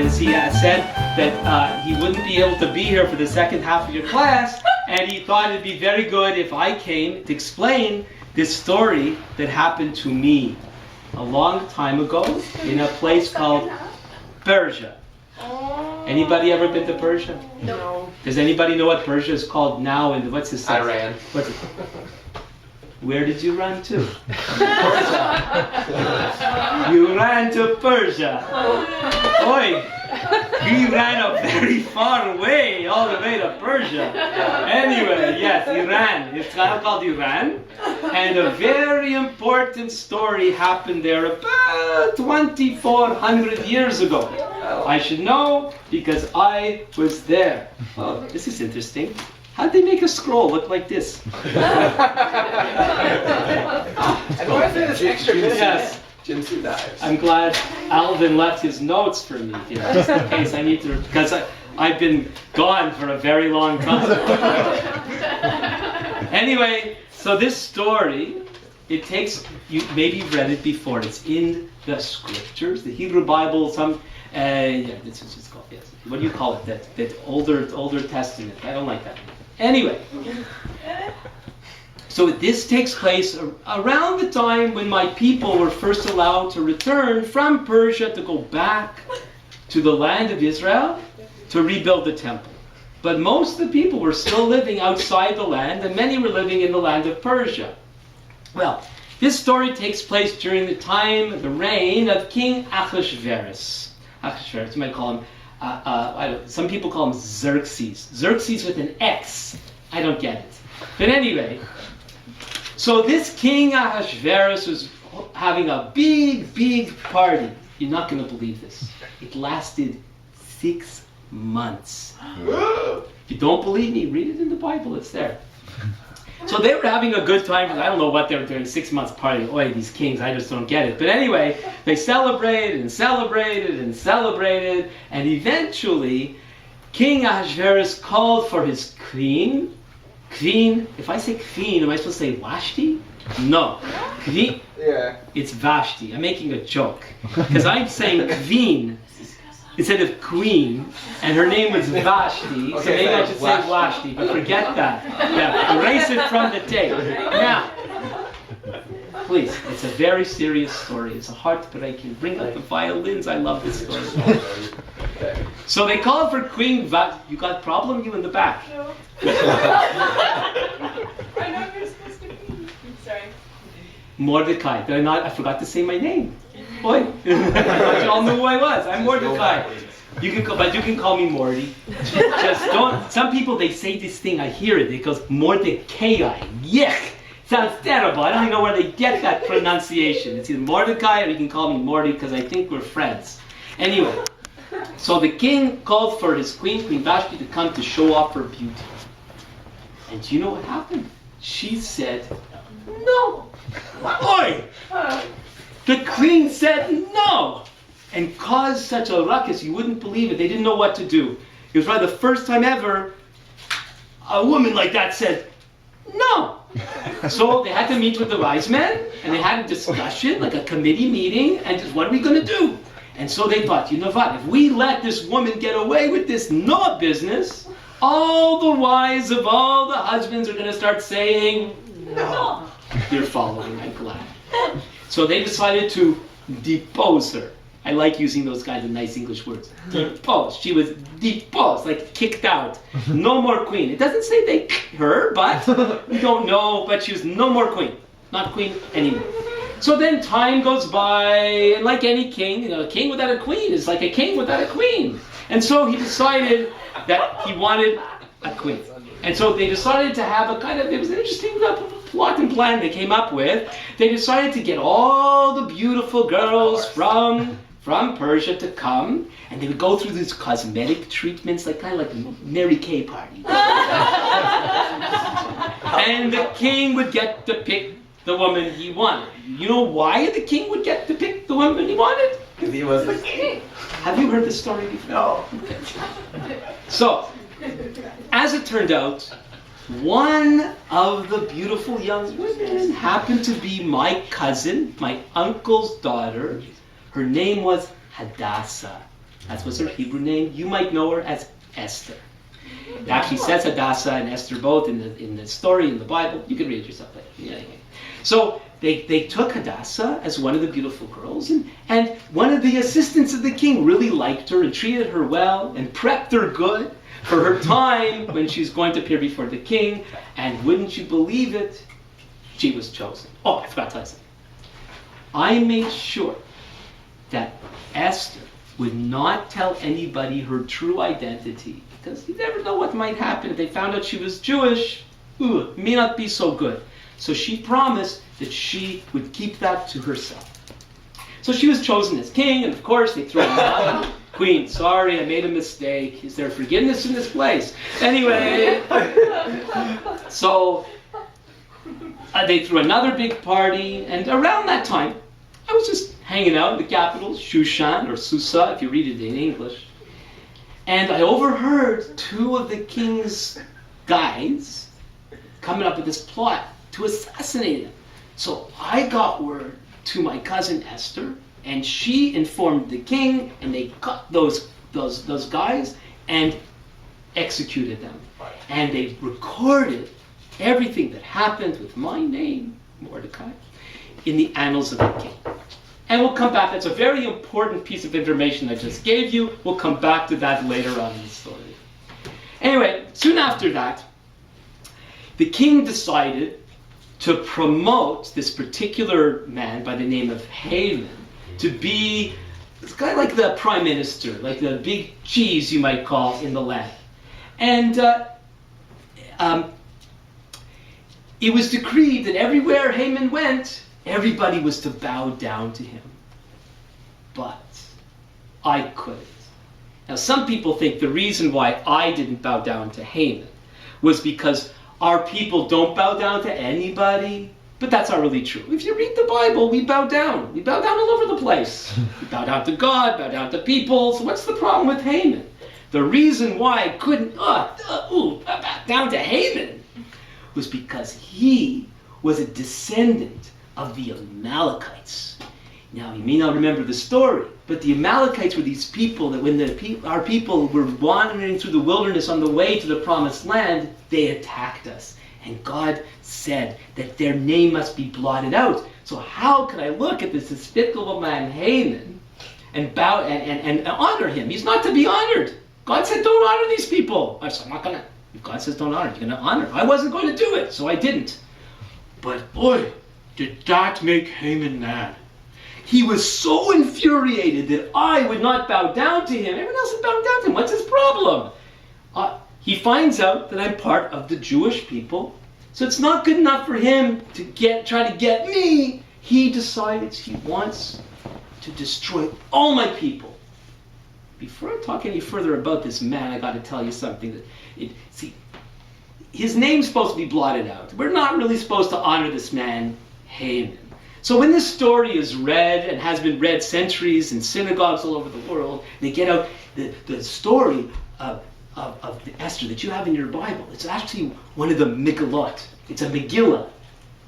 because he said that he wouldn't be able to be here for the second half of your class, and he thought it'd be very good if I came to explain this story that happened to me a long time ago in a place called Persia. Anybody ever been to Persia? No. Does anybody know what Persia is called now? And what's the sense? Iran. What's it? Where did you run to? You ran to Persia. Oi! He ran up very far away, all the way to Persia. Anyway, yes, Iran. It's called Iran. And a very important story happened there about 2,400 years ago. I should know because I was there. Oh, this is interesting. How'd they make a scroll look like this? And why is there this extra minute? Yes. Jinsu dives. I'm glad Alvin left his notes for me here, just in case I need to, because I've been gone for a very long time. Anyway, so this story, it takes, you maybe you've read it before, it's in the scriptures, the Hebrew Bible, yeah, this is just called, yes. What do you call it, that older testament? I don't like that. Anyway, so this takes place around the time when my people were first allowed to return from Persia to go back to the land of Israel to rebuild the temple. But most of the people were still living outside the land, and many were living in the land of Persia. Well, this story takes place during the time, the reign of King Ahasuerus. Ahasuerus, you might call him some people call him Xerxes. Xerxes with an X. I don't get it. But anyway, so this King Ahasuerus was having a big party. You're not going to believe this. It lasted 6 months. If you don't believe me, read it in the Bible. It's there. So they were having a good time. I don't know what they were doing. 6 months party. Oi, these kings, I just don't get it. But anyway, they celebrated and celebrated and celebrated. And eventually, King Ahasuerus called for his queen. Queen, if I say queen, am I supposed to say Vashti? No. Queen, Yeah. it's Vashti. I'm making a joke. Because I'm saying queen instead of queen, and her name was Vashti, so maybe I should say Vashti, but forget that. Yeah, erase it from the tape. Now, please, it's a very serious story. It's a heartbreaking. Bring out the violins. I love this story. So they called for Queen Vashti. You got a problem? You in the back? No. I know you're supposed to be. Sorry. Mordecai. Did I not? I forgot to say my name. Boy, you all knew who I was. I'm Mordecai. You can, but you can call me Morty. Just don't. Some people they say this thing. I hear it. It goes Mordecai. Yuck. Sounds terrible. I don't even know where they get that pronunciation. It's either Mordecai or you can call me Morty because I think we're friends. Anyway, so the king called for his queen, Queen Vashti, to come to show off her beauty. And do you know what happened? She said, no. Oi! The queen said no! And caused such a ruckus, you wouldn't believe it. They didn't know what to do. It was probably the first time ever a woman like that said, no! So they had to meet with the wise men, and they had a discussion, like a committee meeting, and just, what are we going to do? And so they thought, you know what, if we let this woman get away with this no business, all the wives of all the husbands are going to start saying, no. You're following, I'm glad. So they decided to depose her. I like using those kinds of nice English words. Depose. She was deposed, like kicked out. No more queen. It doesn't say they kicked her, but we don't know. But she was no more queen. Not queen anymore. So then time goes by, and like any king, you know, a king without a queen is like a king without a queen. And so he decided that he wanted a queen. And so they decided to have a kind of, it was an interesting plot and plan they came up with. They decided to get all the beautiful girls from Persia to come, and they would go through these cosmetic treatments, like kind of like a Mary Kay party. And the king would get to pick the woman he wanted. You know why the king would get to pick the woman he wanted? Because he was the king. Have you heard this story before? No. So, as it turned out, one of the beautiful young women happened to be my cousin, my uncle's daughter. Her name was Hadassah. That was her Hebrew name. You might know her as Esther. It actually says Hadassah and Esther both in the story in the Bible. You can read it yourself later. Yeah, anyway. So they took Hadassah as one of the beautiful girls, and one of the assistants of the king really liked her and treated her well and prepped her good for her time when she's going to appear before the king. And wouldn't you believe it, she was chosen. Oh, I forgot to tell you something. I made sure that Esther would not tell anybody her true identity, because you never know what might happen. If they found out she was Jewish, it may not be so good. So she promised that she would keep that to herself. So she was chosen as king, and of course they threw her out. Queen, sorry, I made a mistake. Is there forgiveness in this place? Anyway, so they threw another big party, and around that time, I was just hanging out in the capital, Shushan, or Susa, if you read it in English. And I overheard two of the king's guys coming up with this plot to assassinate him. So I got word to my cousin Esther, and she informed the king, and they got those guys and executed them. And they recorded everything that happened with my name, Mordecai, in the annals of the king. And we'll come back. That's a very important piece of information I just gave you. We'll come back to that later on in the story. Anyway, soon after that, the king decided to promote this particular man by the name of Haman to be kind of like the prime minister, like the big cheese you might call in the land. And it was decreed that everywhere Haman went, everybody was to bow down to him. But I couldn't. Now, some people think the reason why I didn't bow down to Haman was because our people don't bow down to anybody. But that's not really true. If you read the Bible, we bow down. We bow down all over the place. We bow down to God, bow down to people. So what's the problem with Haman? The reason why I couldn't bow down to Haman was because he was a descendant of the Amalekites. Now, you may not remember the story, but the Amalekites were these people that when our people were wandering through the wilderness on the way to the promised land, they attacked us. And God said that their name must be blotted out. So how could I look at this despicable man Haman and bow and honor him? He's not to be honored. God said, don't honor these people. I said, I'm not going to. If God says don't honor, you're going to honor. I wasn't going to do it, so I didn't. But boy, did that make Haman mad. He was so infuriated that I would not bow down to him. Everyone else is bowing down to him. What's his problem? He finds out that I'm part of the Jewish people. So it's not good enough for him to try to get me. He decides he wants to destroy all my people. Before I talk any further about this man, I got to tell you something. His name's supposed to be blotted out. We're not really supposed to honor this man, Haman. So when this story is read and has been read centuries in synagogues all over the world, they get out the story of Esther that you have in your Bible. It's actually one of the Megillot. It's a Megillah.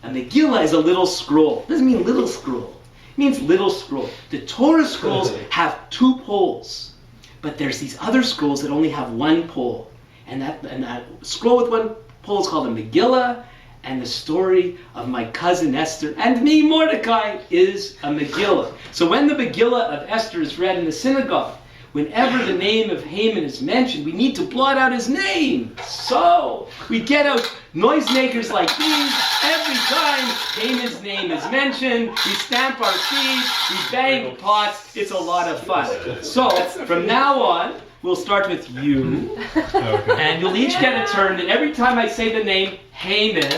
A Megillah is a little scroll. It doesn't mean little scroll. It means little scroll. The Torah scrolls have 2 poles, but there's these other scrolls that only have 1 pole. And that scroll with 1 pole is called a Megillah, and the story of my cousin Esther and me, Mordecai, is a Megillah. So when the Megillah of Esther is read in the synagogue, whenever the name of Haman is mentioned, we need to blot out his name. So we get out noisemakers like these every time Haman's name is mentioned. We stamp our feet, we bang pots. It's a lot of fun. So from now on, we'll start with you, and you'll each get a turn. And every time I say the name Haman,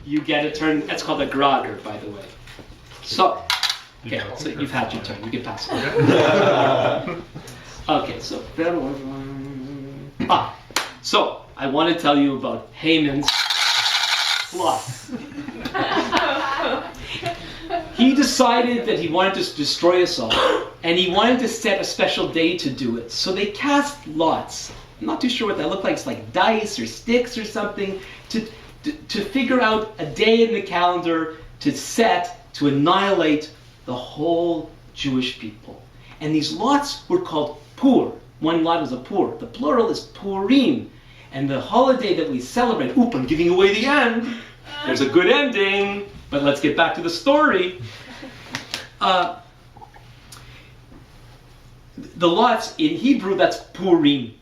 you get a turn. That's called a grogger, by the way. So. Okay, so you've had your turn. You can pass it. Okay, so so I want to tell you about Haman's plot. He decided that he wanted to destroy us all, and he wanted to set a special day to do it. So they cast lots. I'm not too sure what that looked like. It's like dice or sticks or something to figure out a day in the calendar to annihilate the whole Jewish people. And these lots were called Pur. One lot was a Pur. The plural is Purim. And the holiday that we celebrate, I'm giving away the end. There's a good ending, but let's get back to the story. The lots, in Hebrew, that's Purim.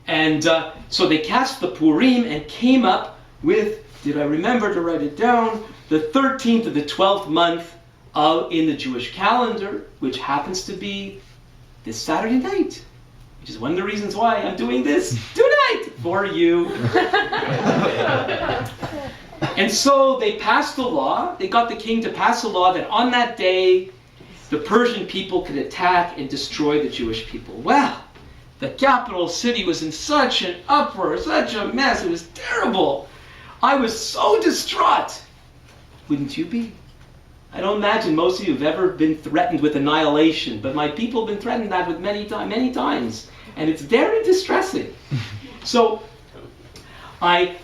And so they cast the Purim and came up with, did I remember to write it down, the 13th of the 12th month in the Jewish calendar, which happens to be this Saturday night, which is one of the reasons why I'm doing this tonight for you. And so they passed a law, they got the king to pass a law that on that day, the Persian people could attack and destroy the Jewish people. Well, the capital city was in such an uproar, such a mess, it was terrible. I was so distraught. Wouldn't you be? I don't imagine most of you have ever been threatened with annihilation, but my people have been threatened that with many times, and it's very distressing. So I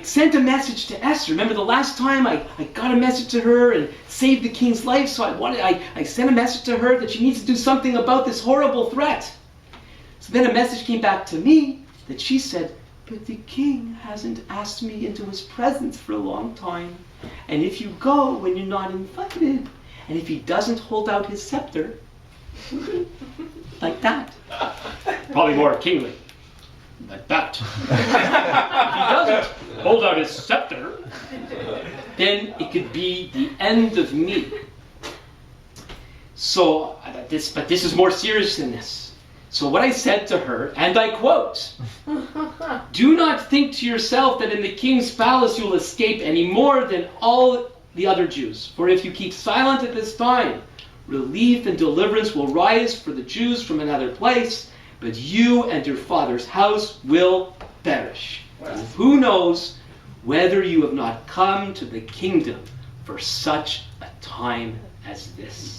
sent a message to Esther. Remember the last time I got a message to her and saved the king's life, so I sent a message to her that she needs to do something about this horrible threat. So then a message came back to me that she said, but the king hasn't asked me into his presence for a long time. And if you go when you're not invited, and if he doesn't hold out his scepter, like that, probably more kingly, like that. If he doesn't hold out his scepter, then it could be the end of me. So, but this is more serious than this. So what I said to her, and I quote, do not think to yourself that in the king's palace you'll escape any more than all the other Jews. For if you keep silent at this time, relief and deliverance will rise for the Jews from another place, but you and your father's house will perish. And who knows whether you have not come to the kingdom for such a time as this.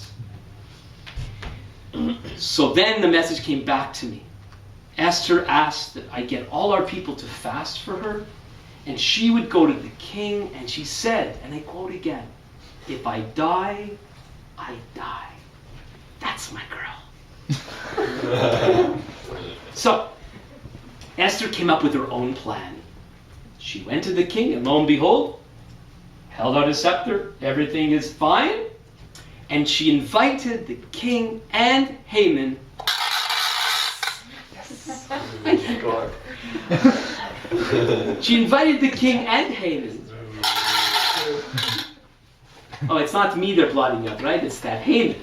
So then the message came back to me. Esther asked that I get all our people to fast for her, and she would go to the king, and she said, and I quote again, if I die, I die. That's my girl. So, Esther came up with her own plan. She went to the king, and lo and behold, held out his scepter, everything is fine. And she invited the king and Haman. She invited the king and Haman. Oh, it's not me they're blotting up, right? It's that Haman.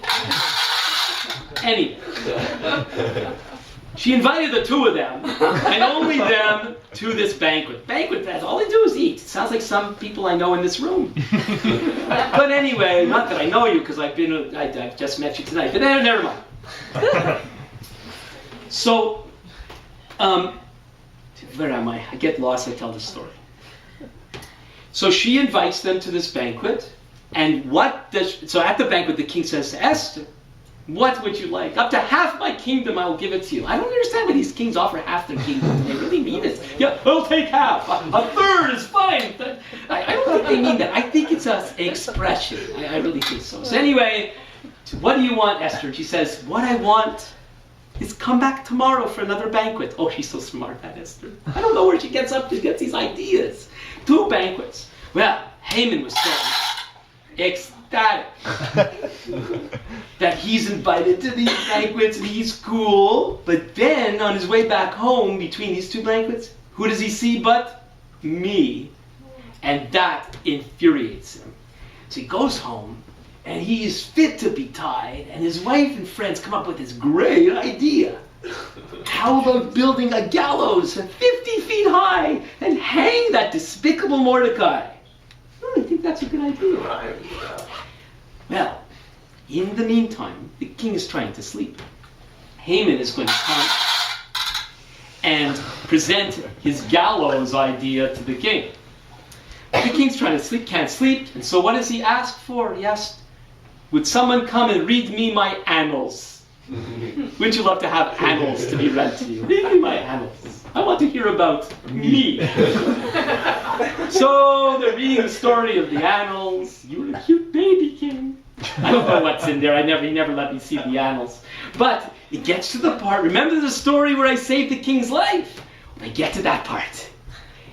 Anyway. She invited the two of them, and only them, to this banquet. Banquet, that's all they do is eat. It sounds like some people I know in this room. But anyway, not that I know you, because I've just met you tonight, but never mind. So, where am I? I get lost, I tell the story. So she invites them to this banquet, and so at the banquet the king says to Esther, what would you like? Up to half my kingdom I will give it to you. I don't understand why these kings offer half their kingdom. They really mean it. Yeah, I'll take half. A third is fine. I don't think they mean that. I think it's an expression. I really think so. So anyway, what do you want, Esther? And she says, what I want is come back tomorrow for another banquet. Oh, she's so smart, that Esther. I don't know where she gets these ideas. 2 banquets. Well, Haman was so ecstatic that he's invited to these banquets and he's cool. But then on his way back home between these 2 banquets, who does he see but me? And that infuriates him. So he goes home and he is fit to be tied, and his wife and friends come up with this great idea. How about building a gallows 50 feet high and hang that despicable Mordecai? I think that's a good idea. Well, in the meantime, the king is trying to sleep. Haman is going to come and present his gallows idea to the king. The king's trying to sleep, can't sleep, and so what does he ask for? He asked, would someone come and read me my annals? Wouldn't you love to have annals to be read to you? Read me my annals. I want to hear about me. So they're reading the story of the annals. You were a cute baby, king. I don't know what's in there. He never let me see the annals. But it gets to the part, remember the story where I saved the king's life? They get to that part.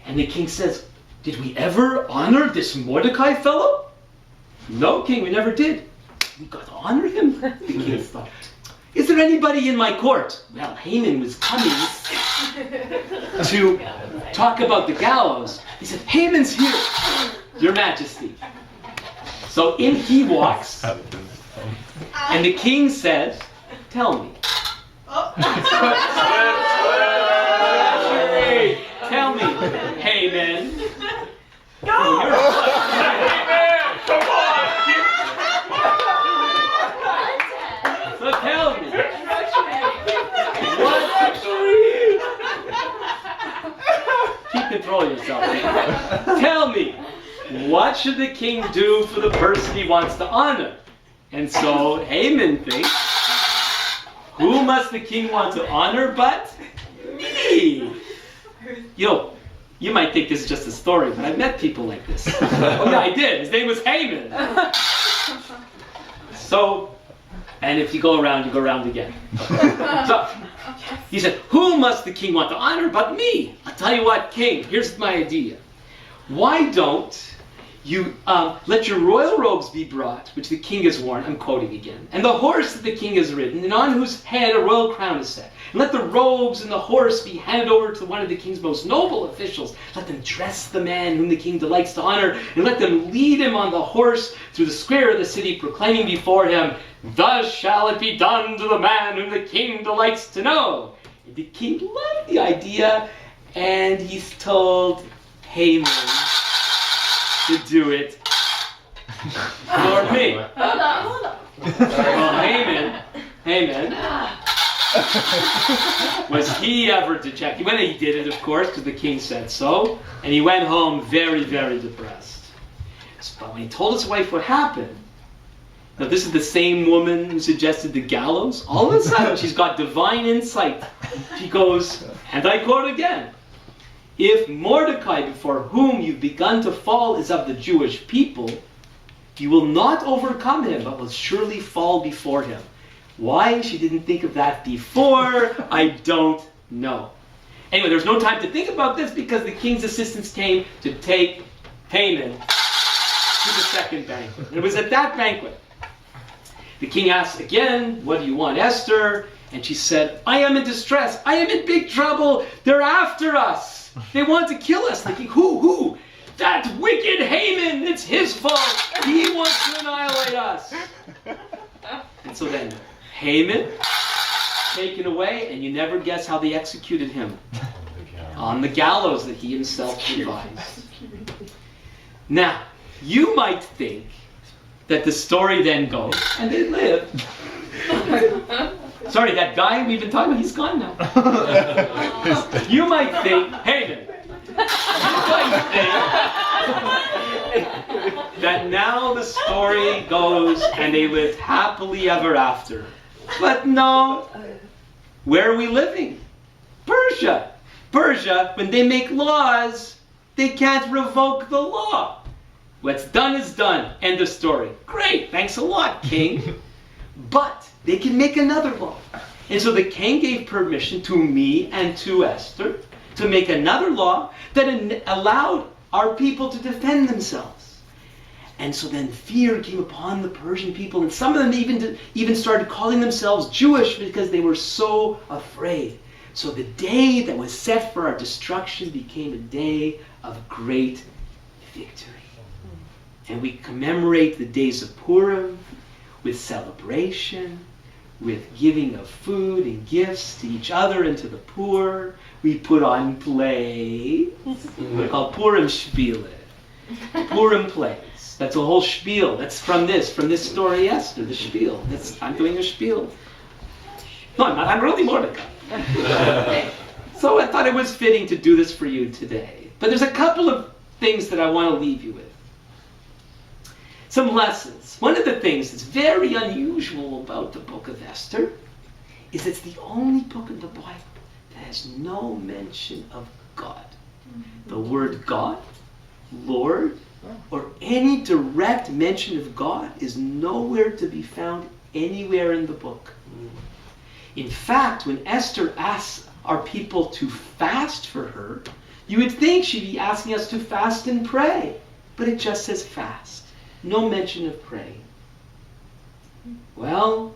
And the king says, did we ever honor this Mordecai fellow? No, king, we never did. We got to honor him. The king thought, is there anybody in my court? Well, Haman was coming to talk about the gallows. He said, Haman's here, Your Majesty. So in he walks, and the king says, tell me. Tell me, Haman. Go! Amen! Come on! So tell me, keep control of yourself. Tell me, what should the king do for the person he wants to honor? And so Haman thinks, who must the king want to honor but me? You might think this is just a story, but I've met people like this. Oh yeah, I did. His name was Haman. So, and if you go around again. So, he said, who must the king want to honor but me? I'll tell you what, king, here's my idea. Why don't you let your royal robes be brought, which the king has worn, I'm quoting again, and the horse that the king has ridden, and on whose head a royal crown is set. And let the robes and the horse be handed over to one of the king's most noble officials. Let them dress the man whom the king delights to honor, and let them lead him on the horse through the square of the city, proclaiming before him, thus shall it be done to the man whom the king delights to know. And the king loved the idea, and he's told Haman to do it for me. Hold on. Well, Haman, was he ever dejected? When he did it, of course, because the king said so, and he went home very, very depressed. But when he told his wife what happened, now this is the same woman who suggested the gallows, all of a sudden she's got divine insight. She goes, and I quote again, if Mordecai, before whom you've begun to fall, is of the Jewish people, you will not overcome him, but will surely fall before him. Why she didn't think of that before, I don't know. Anyway, there's no time to think about this because the king's assistants came to take Haman to the second banquet. And it was at that banquet. The king asked again, what do you want, Esther? And she said, I am in distress. I am in big trouble. They're after us. They want to kill us. Thinking, who? That wicked Haman. It's his fault. He wants to annihilate us. And so then, Haman, taken away, and you never guess how they executed him. On the gallows that he himself devised. Now, you might think that the story then goes, and they lived. Sorry, that guy we've been talking about, he's gone now. You might think, Haman, that now the story goes and they lived happily ever after. But no. Where are we living? Persia. Persia, when they make laws, they can't revoke the law. What's done is done. End of story. Great, thanks a lot, king. But they can make another law. And so the king gave permission to me and to Esther to make another law that allowed our people to defend themselves. And so then fear came upon the Persian people, and some of them even started calling themselves Jewish because they were so afraid. So the day that was set for our destruction became a day of great victory. And we commemorate the days of Purim with celebration, with giving of food and gifts to each other and to the poor. We put on plays. They're called Purim Spiele. Purim plays. That's a whole spiel. That's from this story, Esther, the spiel. I'm doing a spiel. No, I'm not. I'm really Mordecai. So I thought it was fitting to do this for you today. But there's a couple of things that I want to leave you with. Some lessons. One of the things that's very unusual about the book of Esther is it's the only book in the Bible that has no mention of God. The word God, Lord, or any direct mention of God is nowhere to be found anywhere in the book. In fact, when Esther asks our people to fast for her, you would think she'd be asking us to fast and pray. But it just says fast. No mention of praying. Well,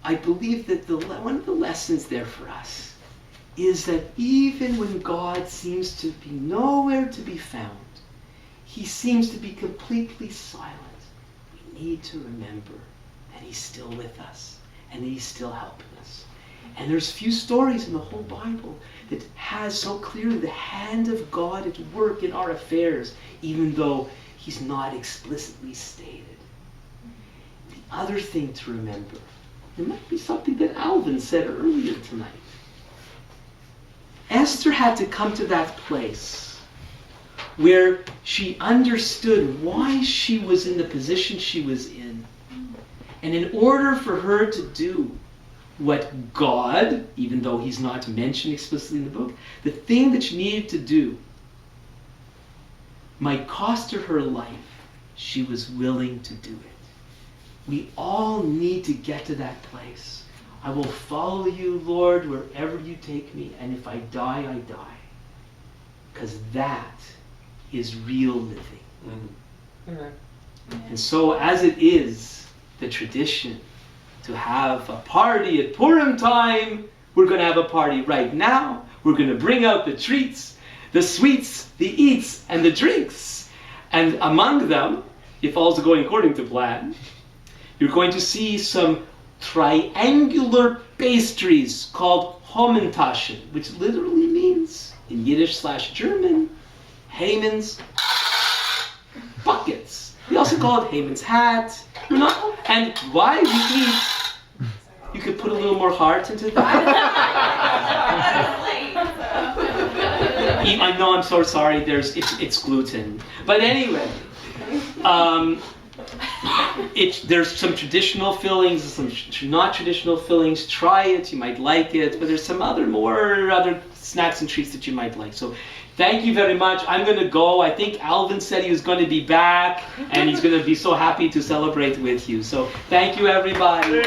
I believe that one of the lessons there for us is that even when God seems to be nowhere to be found, he seems to be completely silent. We need to remember that he's still with us and that he's still helping us. And there's few stories in the whole Bible that has so clearly the hand of God at work in our affairs, even though he's not explicitly stated. The other thing to remember, there might be something that Alvin said earlier tonight. Esther had to come to that place where she understood why she was in the position she was in. And in order for her to do what God, even though he's not mentioned explicitly in the book, the thing that she needed to do might cost her her life, she was willing to do it. We all need to get to that place. I will follow you, Lord, wherever you take me, and if I die, I die. Because that is real living. And so as it is the tradition to have a party at Purim time, we're going to have a party right now. We're going to bring out the treats, the sweets, the eats, and the drinks. And among them, if all's going according to plan, you're going to see some triangular pastries called Homentaschen, which literally means, in Yiddish/German, Haman's buckets. We also call it Haman's hat. And why we eat, you could put a little more heart into that. I know, I'm so sorry, it's gluten. But anyway, there's some traditional fillings, some not traditional fillings. Try it, you might like it, but there's some other snacks and treats that you might like. So thank you very much. I'm going to go. I think Alvin said he was going to be back, and he's going to be so happy to celebrate with you. So thank you, everybody.